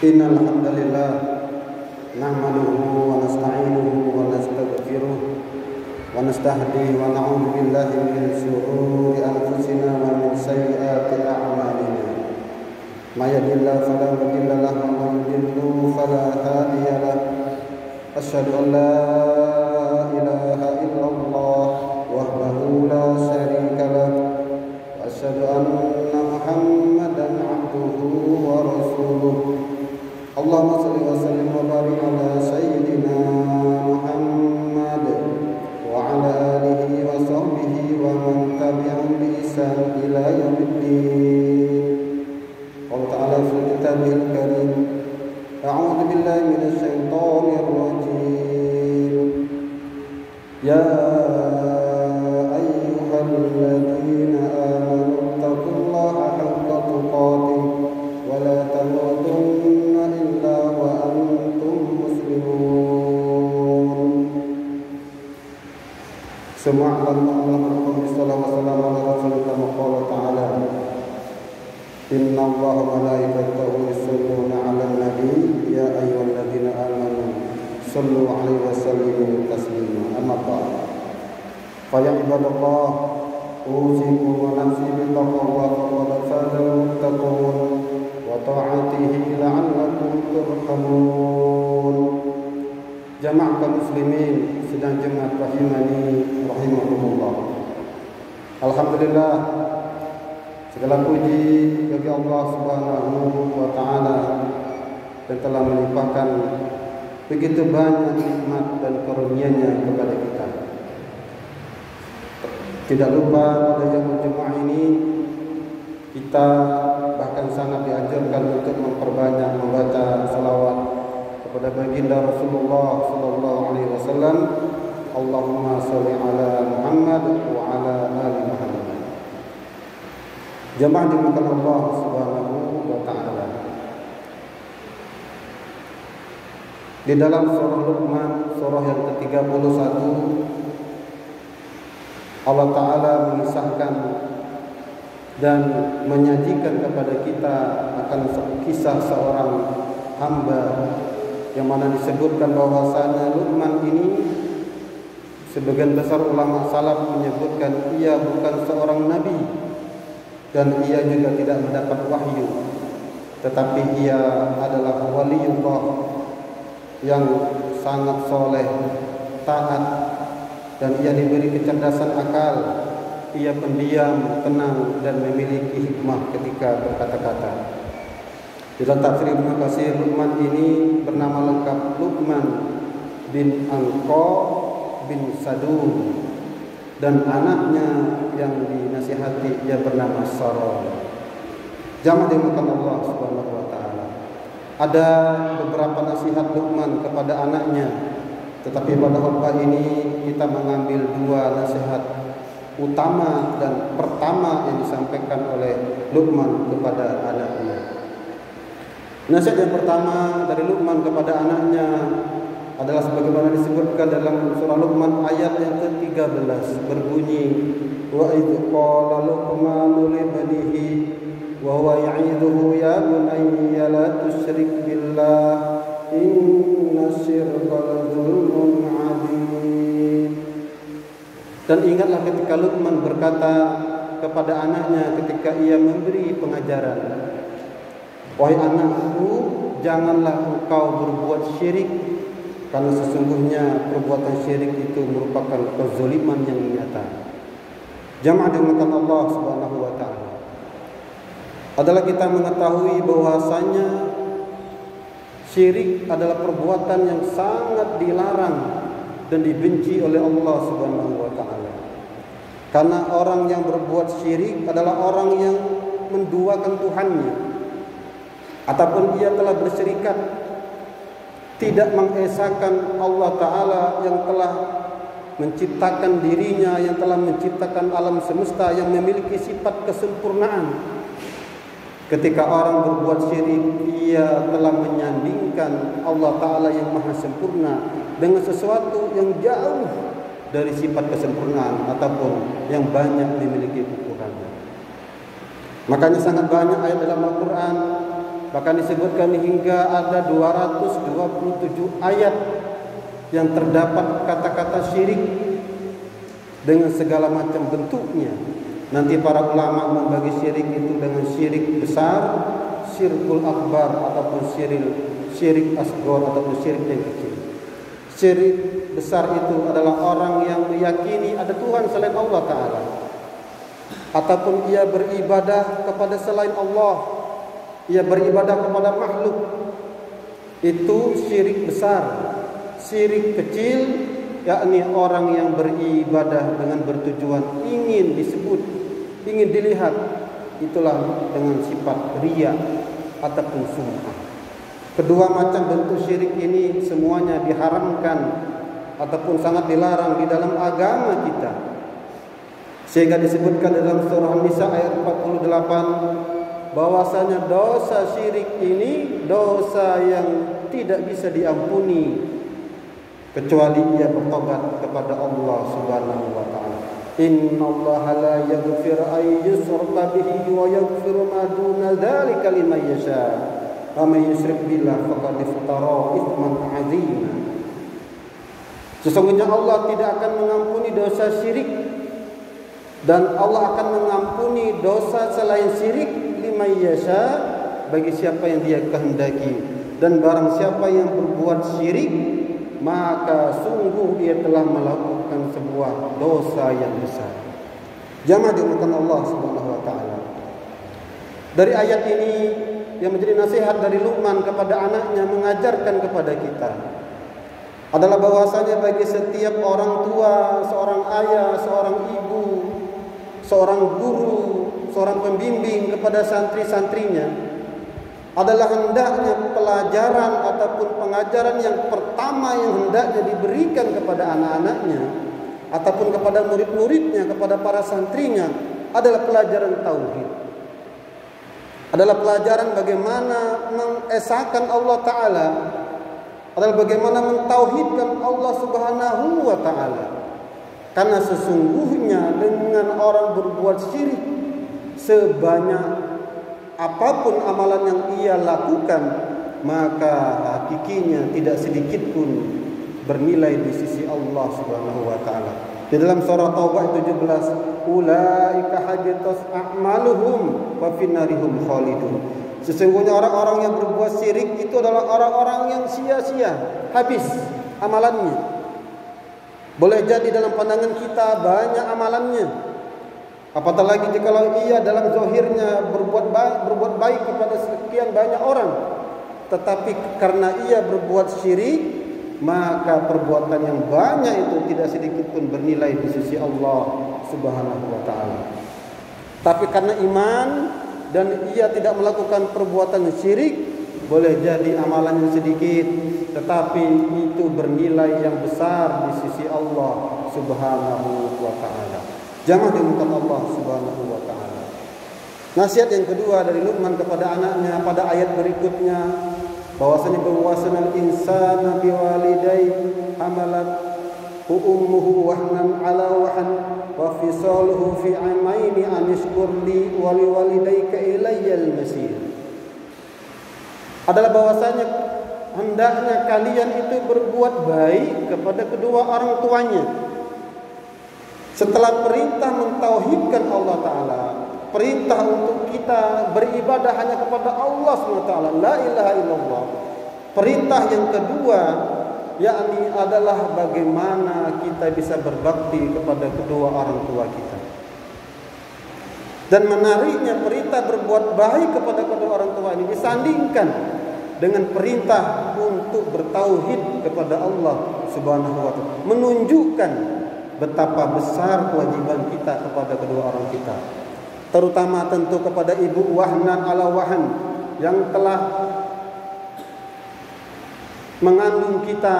Innal hamdalillah nahmaduhu wa nasta'inuhu wa nastaghfiruh wa nastahdihi wa na'udzu billahi min shururi anfusina wa min sayyiati a'malina. May yahdihillahu fala mudilla lahu wa may yudlil fala hadiya lahu. Asyhadu an la ilaha illallah wahdahu la syarika lahu wa asyhadu anna Muhammadan 'abduhu wa rasuluh. Allahumma shalli wa sallim wa barik ala sayyidina Muhammad wa ala alihi wa sahbihi wa man tabi'ahum bi ihsan ila yaumiddin. Allah Ta'ala fi kitabihil karim. A'udzu billahi minasy syaithanir rajim. Ya ayyuhalladzina amanu taqullaha haqqa tuqatih wa la tamutunna illa wa antum muslimun. Semua Allah sallallahu alaihi wasallam qala ta'ala inna Allaha wa malaikatahu yusholluna 'alan nabi ya ayyuhalladzina amanu shallu 'alaihi wa sallimu taslima. Amma ba'd. Fa ya ibadallah usikum wa nafsi bi taqwa wa fadlu muttaqun wa ta'atihi la'allakum turhamun. Jamaah kaum muslimin sedang jemaat rahimani rahimakumullah. Alhamdulillah, segala puji bagi Allah Subhanahu wa taala yang telah melimpahkan begitu banyak nikmat dan karunia-Nya kepada kita. Tidak lupa pada yaumul Jumat ini kita bahkan sangat dianjurkan untuk memperbanyak membaca salawat kepada baginda Rasulullah sallallahu alaihi wasallam. Allahumma shalli ala Muhammad wa ala ali Muhammad. Jamaah dimuliakan Allah Subhanahu wa taala. Di dalam surah Luqman, surah yang ke-31, Allah Ta'ala mengisahkan dan menyajikan kepada kita akan kisah seorang hamba yang mana disebutkan bahwasanya Luqman ini, sebagian besar ulama salaf menyebutkan ia bukan seorang nabi dan ia juga tidak mendapat wahyu, tetapi ia adalah waliullah yang sangat soleh, taat, dan ia diberi kecerdasan akal. Ia pendiam, tenang, dan memiliki hikmah ketika berkata-kata. Dalam tafsir Ibnu Katsir, Luqman ini bernama lengkap Luqman bin Anqa bin Sadun, dan anaknya yang dinasihati ia bernama Saron. Jamaah dimuliakan Allah Subhanahu wa taala. Ada beberapa nasihat Luqman kepada anaknya, tetapi pada khutbah ini kita mengambil dua nasihat utama dan pertama yang disampaikan oleh Luqman kepada anaknya. Nasihat yang pertama dari Luqman kepada anaknya adalah sebagaimana disebutkan dalam surah Luqman ayat yang ke-13, berbunyi wa idz qala Luqmanu li banihi wa huwa ya'idhuhu ya bunayya la tusyrik billah inna syirka la dzulmun 'adzim. Dan ingatlah ketika Luqman berkata kepada anaknya ketika ia memberi pengajaran, wahai anakku, janganlah engkau berbuat syirik, karena sesungguhnya perbuatan syirik itu merupakan kezaliman yang nyata. Jamaah dimuliakan Allah Subhanahu wa taala. Adalah kita mengetahui bahwasanya syirik adalah perbuatan yang sangat dilarang dan dibenci oleh Allah Subhanahu wa taala. Karena orang yang berbuat syirik adalah orang yang menduakan Tuhannya, ataupun ia telah bersyirikat, tidak mengesahkan Allah Ta'ala yang telah menciptakan dirinya, yang telah menciptakan alam semesta, yang memiliki sifat kesempurnaan. Ketika orang berbuat syirik, ia telah menyandingkan Allah Ta'ala yang maha sempurna dengan sesuatu yang jauh dari sifat kesempurnaan ataupun yang banyak memiliki kekurangan. Makanya sangat banyak ayat dalam Al-Quran Bahkan disebutkan hingga ada 227 ayat yang terdapat kata-kata syirik dengan segala macam bentuknya. Nanti para ulama membagi syirik itu dengan syirik besar, syirkul akbar, ataupun syirik asghar, ataupun syirik yang kecil. Syirik besar itu adalah orang yang meyakini ada Tuhan selain Allah Ta'ala, ataupun ia beribadah kepada selain Allah, ia beribadah kepada makhluk. Itu syirik besar. Syirik kecil, yakni orang yang beribadah dengan bertujuan ingin disebut, ingin dilihat, itulah dengan sifat riya ataupun sum'ah. Kedua macam bentuk syirik ini semuanya diharamkan ataupun sangat dilarang di dalam agama kita. Sehingga disebutkan dalam surah An-Nisa ayat 48 bahwasanya dosa syirik ini dosa yang tidak bisa diampuni kecuali ia bertobat kepada Allah Subhanahu wa taala. Innallaha la yaghfiru ay yushraka bihi wa yaghfiru ma duna dzalika liman yasha. Wa may yusyrik billah faqad iftara itsman 'azima. Sesungguhnya Allah tidak akan mengampuni dosa syirik, dan Allah akan mengampuni dosa selain syirik liman yasha, bagi siapa yang Dia kehendaki. Dan barang siapa yang berbuat syirik, maka sungguh dia telah melakukan sebuah dosa yang besar. Jamaah dimuliakan Allah Subhanahu wa taala. Dari ayat ini yang menjadi nasihat dari Luqman kepada anaknya, mengajarkan kepada kita adalah bahwasanya bagi setiap orang tua, seorang ayah, seorang ibu, seorang guru, seorang pembimbing kepada santri-santrinya, adalah hendaknya pelajaran ataupun pengajaran yang pertama yang hendaknya diberikan kepada anak-anaknya ataupun kepada murid-muridnya, kepada para santrinya, adalah pelajaran tauhid. Adalah pelajaran bagaimana mengesahkan Allah Ta'ala, adalah bagaimana mentauhidkan Allah Subhanahu wa Ta'ala. Karena sesungguhnya dengan orang berbuat syirik, sebanyak apapun amalan yang ia lakukan, maka hakikinya tidak sedikit pun bernilai di sisi Allah Subhanahu wa taala. Di dalam surah Taubah 17, ulaika habitat a'maluhum wa finnarihum khalidun. Sesungguhnya orang-orang yang berbuat syirik itu adalah orang-orang yang sia-sia, habis amalannya. Boleh jadi dalam pandangan kita banyak amalannya, apatah lagi jikalau ia dalam zahirnya berbuat baik kepada sekian banyak orang, tetapi karena ia berbuat syirik, maka perbuatan yang banyak itu tidak sedikit pun bernilai di sisi Allah Subhanahu wa taala. Tapi karena iman dan ia tidak melakukan perbuatan syirik, boleh jadi amalannya sedikit, tetapi itu bernilai yang besar di sisi Allah Subhanahu wa taala. Jamaah dimuliakan Allah Subhanahu wa taala. Nasihat yang kedua dari Luqman kepada anaknya pada ayat berikutnya, bahwasanya insana biwalidayhi hamalat ummuhu wahnan ala wahn wa fisaluhu fi amaini an yashkur li wa liwalidayka ilayyal masir. Adalah bahwasanya hendaknya kalian itu berbuat baik kepada kedua orang tuanya. Setelah perintah mentauhidkan Allah Ta'ala, perintah untuk kita beribadah hanya kepada Allah SWT, la ilaha illallah. Perintah yang kedua, yakni adalah bagaimana kita bisa berbakti kepada kedua orang tua kita. Dan menariknya perintah berbuat baik kepada kedua orang tua ini disandingkan dengan perintah untuk bertauhid kepada Allah Subhanahu wa taala, menunjukkan betapa besar kewajiban kita kepada kedua orang kita, terutama tentu kepada ibu wahnan ala wahn yang telah mengandung kita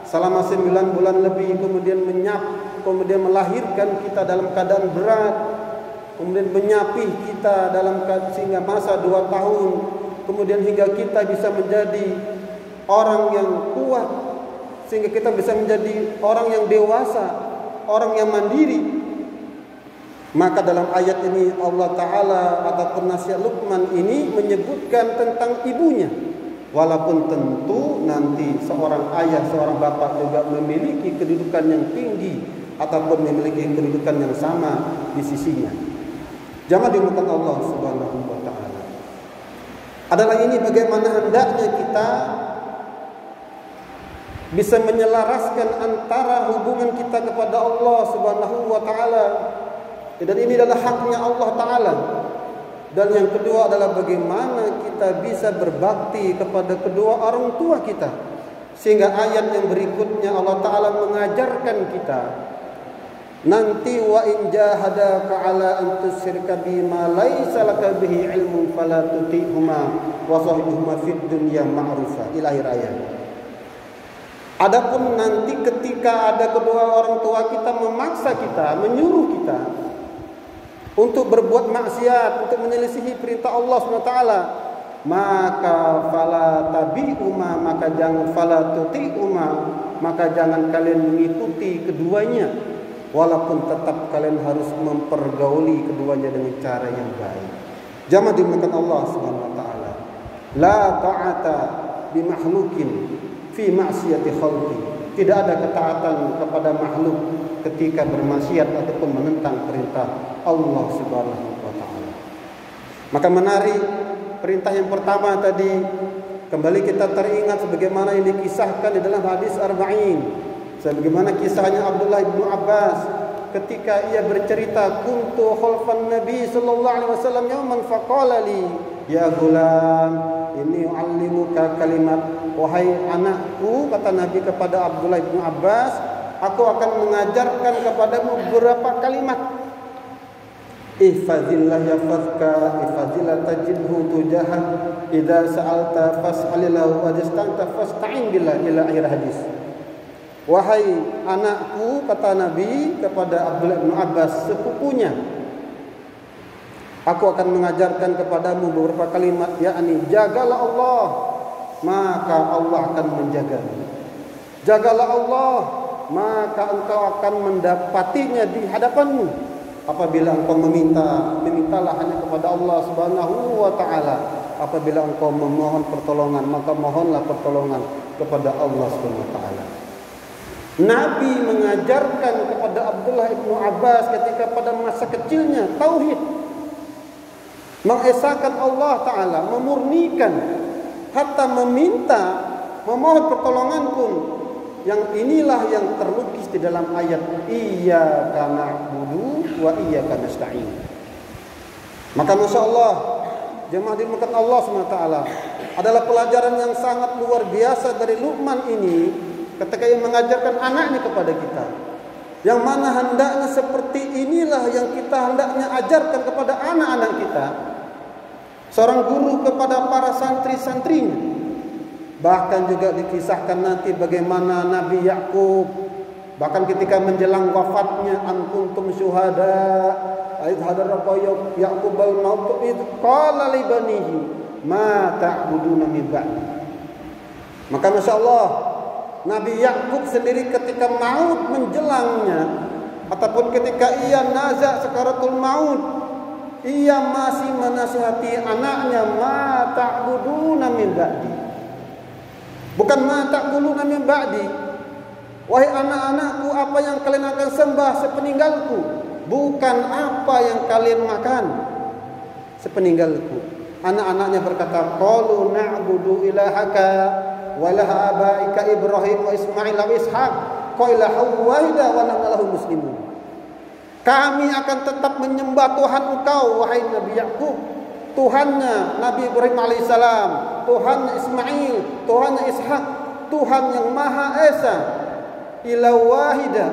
selama 9 bulan lebih, kemudian melahirkan kita dalam keadaan berat, kemudian menyapih kita dalam sehingga masa 2 tahun, kemudian hingga kita bisa menjadi orang yang kuat, sehingga kita bisa menjadi orang yang dewasa, orang yang mandiri. Maka dalam ayat ini Allah Ta'ala ataupun nasihat Luqman ini menyebutkan tentang ibunya. Walaupun tentu nanti seorang ayah, seorang bapak juga memiliki kedudukan yang tinggi ataupun memiliki kedudukan yang sama di sisinya. Jamaah dimulakan Allah Subhanahu wa Ta'ala. Adalah ini bagaimana hendaknya kita bisa menyelaraskan antara hubungan kita kepada Allah Subhanahu wa Ta'ala. Dan ini adalah haknya Allah Ta'ala. Dan yang kedua adalah bagaimana kita bisa berbakti kepada kedua orang tua kita. Sehingga ayat yang berikutnya Allah Ta'ala mengajarkan kita, nanti wa in jahadaka ala an tusyrika bima laisa laka bihi ilmun fala tuti'huma wa sahibuhuma fid dunya ma'rufa. Ila akhir ayat. Adapun nanti ketika ada kedua orang tua kita memaksa kita, menyuruh kita untuk berbuat maksiat, untuk menyelisihi perintah Allah SWT, maka fala tabi'uma, maka jangan fala tuti'uma, maka jangan kalian mengikuti keduanya, walaupun tetap kalian harus mempergauli keduanya dengan cara yang baik. Jamaah dimuliakan Allah SWT. La ta'ata bi makhlukin fi ma'siyati khalqi. Tidak ada ketaatan kepada makhluk ketika bermaksiat ataupun menentang perintah Allah Subhanahu wa Ta'ala. Maka menarik perintah yang pertama tadi, kembali kita teringat sebagaimana yang dikisahkan di dalam hadis Arba'in, sebagaimana kisahnya Abdullah bin Abbas ketika ia bercerita, kuntu khalfan Nabi sallallahu alaihi wasallam yauman faqala li ya gulam inni u'allimuka kalimat, wahai anakku, kata Nabi kepada Abdullah bin Abbas, aku akan mengajarkan kepadamu beberapa kalimat. Ihfazillah yafazka, ihfazillah tajidhu tujahak, idza sa'alta fas'alillahu wa ista'anta fasta'in billah, ila akhir hadis. Wahai anakku, kata Nabi kepada Abdullah bin Abbas sepupunya, aku akan mengajarkan kepadamu beberapa kalimat, yakni jagalah Allah, maka Allah akan menjagamu. Jagalah Allah, maka engkau akan mendapatinya di hadapanmu. Apabila engkau memintalah hanya kepada Allah Subhanahu wa Ta'ala. Apabila engkau memohon pertolongan, maka mohonlah pertolongan kepada Allah Subhanahu wa Ta'ala. Nabi mengajarkan kepada Abdullah bin Abbas ketika pada masa kecilnya tauhid, mengesahkan Allah Ta'ala, memurnikan, hatta meminta, memohon pertolongan pun. Yang inilah yang terlukis di dalam ayat iyyaka na'budu wa iyyaka nasta'in. Maka Masya Allah, jemaah dimuliakan Allah SWT, adalah pelajaran yang sangat luar biasa dari Luqman ini ketika ia mengajarkan anaknya kepada kita. Yang mana hendaknya seperti inilah yang kita hendaknya ajarkan kepada anak-anak kita. Seorang guru kepada para santri-santrinya. Bahkan juga dikisahkan nanti bagaimana Nabi Yakub, bahkan ketika menjelang wafatnya, an kuntum syuhada id hadara Yakub al maut id qala li banihi ma ta'buduna min ba'di. Maka Masya Allah, Nabi Yakub sendiri ketika maut menjelangnya, ataupun ketika ia nazak sakaratul maut, ia masih menasihati anaknya, ma ta'buduna min ba'di. Bukan ma ta'kuluna min ba'di. Wahai anak-anakku, apa yang kalian akan sembah sepeninggalku, bukan apa yang kalian makan sepeninggalku. Anak-anaknya berkata, qalu na'budu ilahaka wa ilaha abaika Ibrahim wa Ismail wa Ishaq wa ilaha wahida wa nahnu lahu muslimun. Kami akan tetap menyembah Tuhan engkau, wahai Nabi Yakub, Tuhannya Nabi Ibrahim alaihissalam, Tuhannya Ismail, Tuhannya Ishak, Tuhan yang Maha Esa, ilah wahida,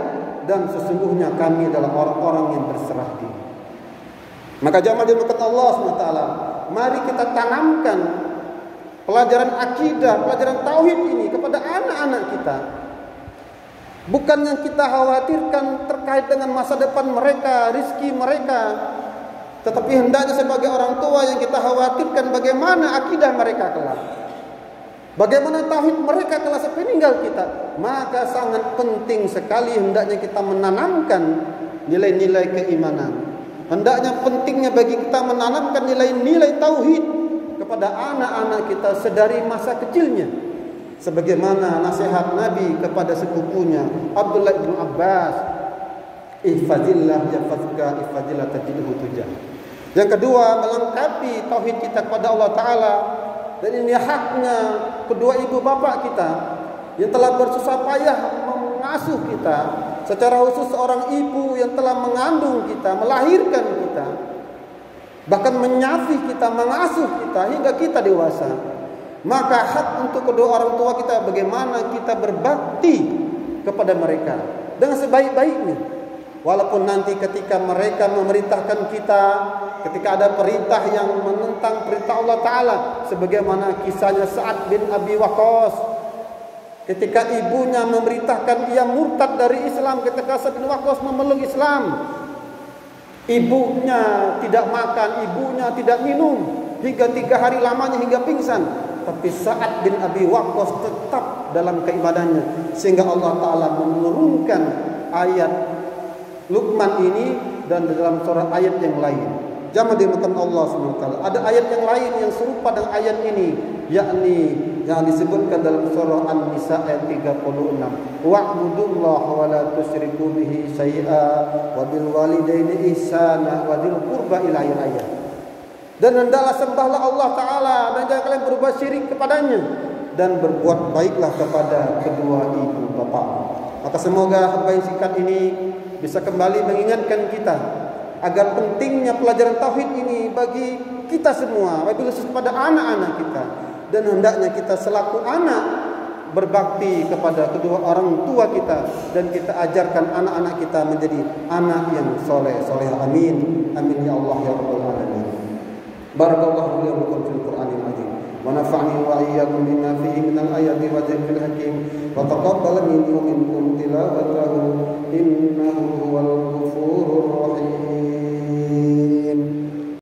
dan sesungguhnya kami adalah orang-orang yang berserah diri. Maka jamaah dimuliakan Allah SWT, mari kita tanamkan pelajaran akidah, pelajaran tauhid ini kepada anak-anak kita. Bukan yang kita khawatirkan terkait dengan masa depan mereka, rizki mereka, tetapi hendaknya sebagai orang tua yang kita khawatirkan bagaimana akidah mereka kelak, bagaimana tauhid mereka kelak sepeninggal kita. Maka sangat penting sekali hendaknya kita menanamkan nilai-nilai keimanan, Hendaknya pentingnya bagi kita menanamkan nilai-nilai tauhid kepada anak-anak kita sedari masa kecilnya. Sebagaimana nasihat Nabi kepada sepupunya Abdullah bin Abbas, ihfazillah yahfazka, ihfazillah tajidhu tujah. Yang kedua, melengkapi tauhid kita kepada Allah Ta'ala. Dan ini haknya kedua ibu bapak kita yang telah bersusah payah mengasuh kita. Secara khusus seorang ibu yang telah mengandung kita, melahirkan kita, bahkan menyafih kita, mengasuh kita hingga kita dewasa. Maka hak untuk kedua orang tua kita bagaimana kita berbakti kepada mereka dengan sebaik-baiknya. Walaupun nanti ketika mereka memerintahkan kita, ketika ada perintah yang menentang perintah Allah Ta'ala, sebagaimana kisahnya Sa'ad bin Abi Waqqas, ketika ibunya memerintahkan ia murtad dari Islam, ketika Sa'ad bin Waqqas memeluk Islam, ibunya tidak makan, ibunya tidak minum hingga 3 hari lamanya hingga pingsan. Tapi Sa'ad bin Abi Waqqas tetap dalam keibadannya, sehingga Allah Ta'ala menurunkan ayat Luqman ini dan dalam surah ayat yang lain. Jangan dimakan Allah SWT. Ada ayat yang lain yang serupa dengan ayat ini, yakni yang disebutkan dalam surah An-Nisa ayat 36. Wa'budullaha wa la tusyriku bihi syai'a wa bil walidaini ihsana wa dzil qurba ila ayat. Dan hendaklah sembahlah Allah Ta'ala dan jangan kalian berbuat syirik kepadanya, dan berbuat baiklah kepada kedua ibu bapa. Maka semoga khutbah singkat ini bisa kembali mengingatkan kita agar pentingnya pelajaran tauhid ini bagi kita semua, wabil khusus kepada anak-anak kita. Dan hendaknya kita selaku anak berbakti kepada kedua orang tua kita, dan kita ajarkan anak-anak kita menjadi anak yang soleh. Amin. Amin ya Allah ya Rabbal Alamin. Barakallahu li wa lakum fil Qur'anil Azim. Wa nafa'ni wa iyyakum bima fihi minal ayati wa dzikril hakim. Wa taqabbal minni wa minkum tilawatahu innahu huwal